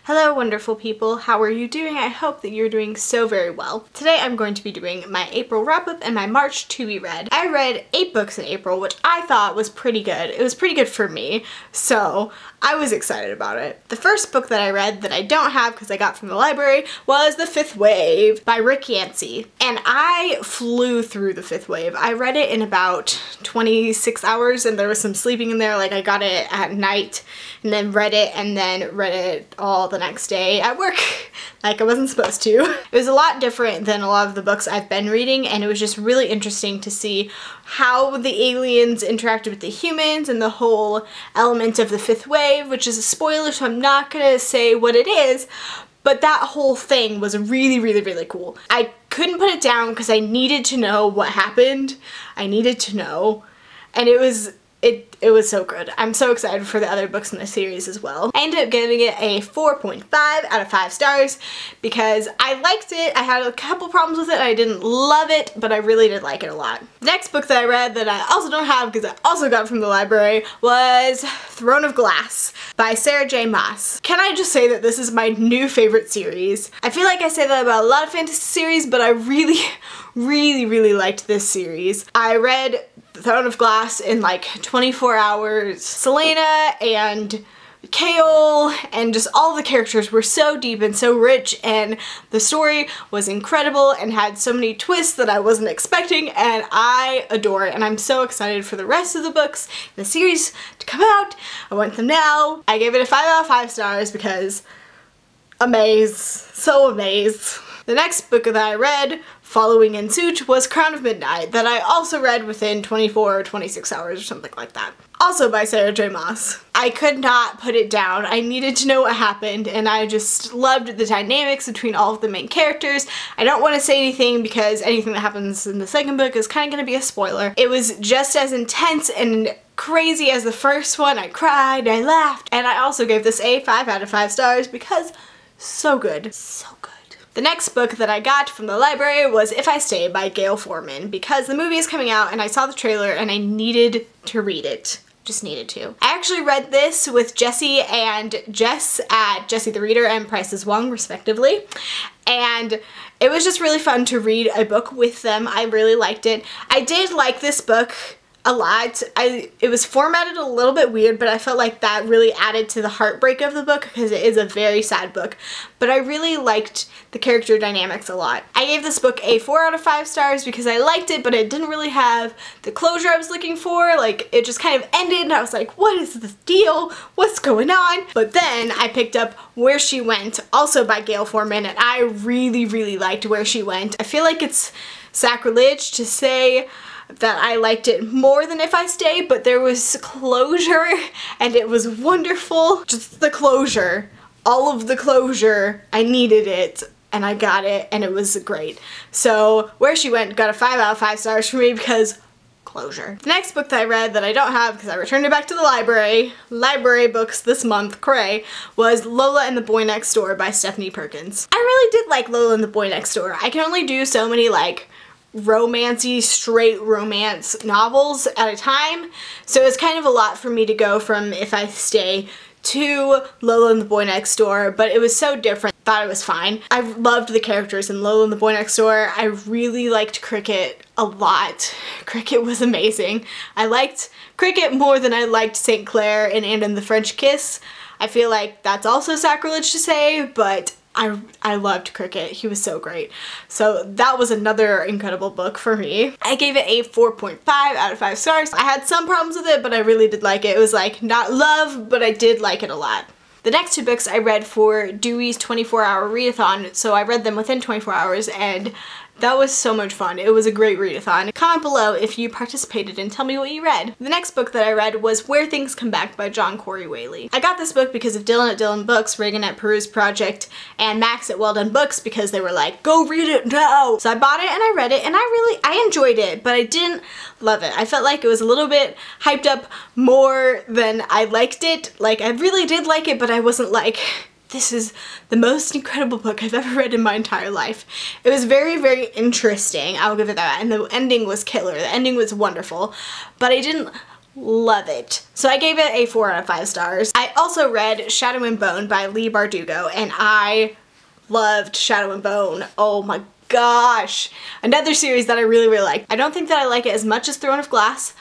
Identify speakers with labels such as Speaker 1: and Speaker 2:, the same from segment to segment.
Speaker 1: Hello wonderful people, how are you doing? I hope that you're doing so very well. Today I'm going to be doing my April wrap-up and my March to be read. I read 8 books in April, which I thought was pretty good. It was pretty good for me, so I was excited about it. The first book that I read that I don't have because I got from the library was The Fifth Wave by Rick Yancey. And I flew through The Fifth Wave. I read it in about 26 hours and there was some sleeping in there. Like I got it at night and then read it all the next day at work like I wasn't supposed to. It was a lot different than a lot of the books I've been reading, and it was just really interesting to see how the aliens interacted with the humans and the whole element of the fifth wave, which is a spoiler, so I'm not gonna say what it is, but that whole thing was really cool. I couldn't put it down because I needed to know what happened. I needed to know, and it was so good. I'm so excited for the other books in the series as well. I ended up giving it a 4.5 out of 5 stars because I liked it. I had a couple problems with it. I didn't love it, but I really did like it a lot. The next book that I read that I also don't have because I also got from the library was Throne of Glass by Sarah J. Maas. Can I just say that this is my new favorite series? I feel like I say that about a lot of fantasy series, but I really liked this series. I read Throne of Glass in like 24 hours. Selena and Kale and just all the characters were so deep and so rich, and the story was incredible and had so many twists that I wasn't expecting, and I adore it, and I'm so excited for the rest of the books in the series to come out. I want them now. I gave it a 5 out of 5 stars because amaze, so amaze. The next book that I read following in suit was Crown of Midnight, that I also read within 24 or 26 hours or something like that. Also by Sarah J. Maas. I could not put it down. I needed to know what happened, and I just loved the dynamics between all of the main characters. I don't want to say anything because anything that happens in the second book is kind of going to be a spoiler. It was just as intense and crazy as the first one. I cried, I laughed, and I also gave this a 5 out of 5 stars because so good. So good. The next book that I got from the library was If I Stay by Gail Forman because the movie is coming out and I saw the trailer and I needed to read it. Just needed to. I actually read this with Jessie and Jess at Jessie the Reader and Prices Wong respectively, and it was just really fun to read a book with them. I really liked it. I did like this book a lot. It was formatted a little bit weird, but I felt like that really added to the heartbreak of the book because it is a very sad book, but I really liked the character dynamics a lot. I gave this book a 4 out of 5 stars because I liked it, but it didn't really have the closure I was looking for. Like, it just kind of ended and I was like, what is this deal? What's going on? But then I picked up Where She Went, also by Gail Forman, and I really liked Where She Went. I feel like it's sacrilege to say that I liked it more than If I Stay, but there was closure and it was wonderful. Just the closure. All of the closure. I needed it and I got it and it was great. So Where She Went got a 5 out of 5 stars for me because closure. The next book that I read that I don't have because I returned it back to the library books this month, cray, was Lola and the Boy Next Door by Stephanie Perkins. I really did like Lola and the Boy Next Door. I can only do so many like romancy, straight romance novels at a time, so it's kind of a lot for me to go from If I Stay to Lola and the Boy Next Door, but it was so different. Thought it was fine. I loved the characters in Lola and the Boy Next Door. I really liked Cricket a lot. Cricket was amazing. I liked Cricket more than I liked St. Clair in Anne and the French Kiss. I feel like that's also sacrilege to say, but I loved Cricket. He was so great. So that was another incredible book for me. I gave it a 4.5 out of 5 stars. I had some problems with it, but I really did like it. It was like not love, but I did like it a lot. The next 2 books I read for Dewey's 24-hour readathon, so I read them within 24 hours, and that was so much fun. It was a great readathon. Comment below if you participated and tell me what you read. The next book that I read was Where Things Come Back by John Corey Whaley. I got this book because of Dylan at Dylan Books, Reagan at Peruse Project, and Max at Well Done Books because they were like, go read it now! So I bought it and I read it and I enjoyed it, but I didn't love it. I felt like it was a little bit hyped up more than I liked it. Like, I really did like it, but I wasn't like, this is the most incredible book I've ever read in my entire life. It was very interesting, I'll give it that, and the ending was killer. The ending was wonderful, but I didn't love it. So I gave it a 4 out of 5 stars. I also read Shadow and Bone by Leigh Bardugo, and I loved Shadow and Bone. Oh my gosh. Another series that I really, really like. I don't think that I like it as much as Throne of Glass,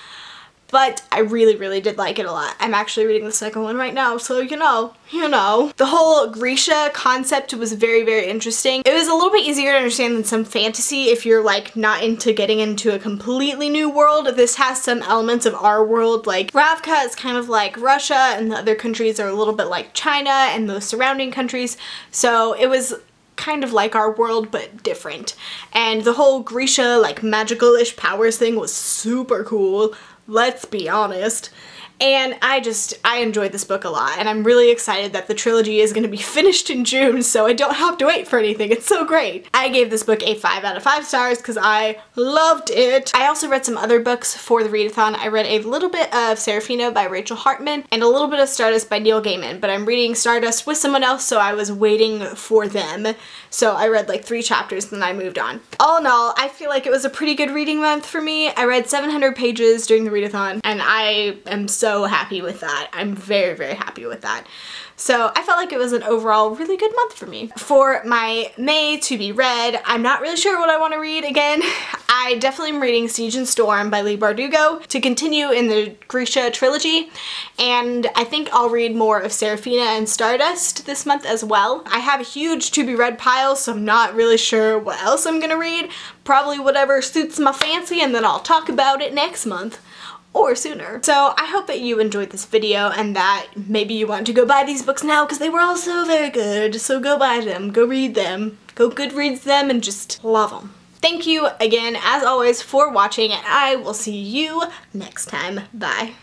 Speaker 1: but I really, really did like it a lot. I'm actually reading the second one right now, so you know. The whole Grisha concept was very, very interesting. It was a little bit easier to understand than some fantasy if you're like not into getting into a completely new world. This has some elements of our world, like Ravka is kind of like Russia and the other countries are a little bit like China and the surrounding countries. So it was kind of like our world but different. And the whole Grisha like magical-ish powers thing was super cool. Let's be honest. And I enjoyed this book a lot, and I'm really excited that the trilogy is going to be finished in June, so I don't have to wait for anything. It's so great. I gave this book a 5 out of 5 stars because I loved it. I also read some other books for the readathon. I read a little bit of Serafina by Rachel Hartman and a little bit of Stardust by Neil Gaiman, but I'm reading Stardust with someone else, so I was waiting for them. So I read like 3 chapters and then I moved on. All in all, I feel like it was a pretty good reading month for me. I read 700 pages during the readathon, and I am so happy with that. I'm very, very happy with that. So I felt like it was an overall really good month for me. For my May to be read, I'm not really sure what I want to read again. I definitely am reading Siege and Storm by Leigh Bardugo to continue in the Grisha trilogy, and I think I'll read more of Serafina and Stardust this month as well. I have a huge to be read pile, so I'm not really sure what else I'm gonna read. Probably whatever suits my fancy, and then I'll talk about it next month or sooner. So I hope that you enjoyed this video and that maybe you want to go buy these books now because they were all so very good. So go buy them, go read them, go Goodreads them, and just love them. Thank you again, as always, for watching, and I will see you next time. Bye.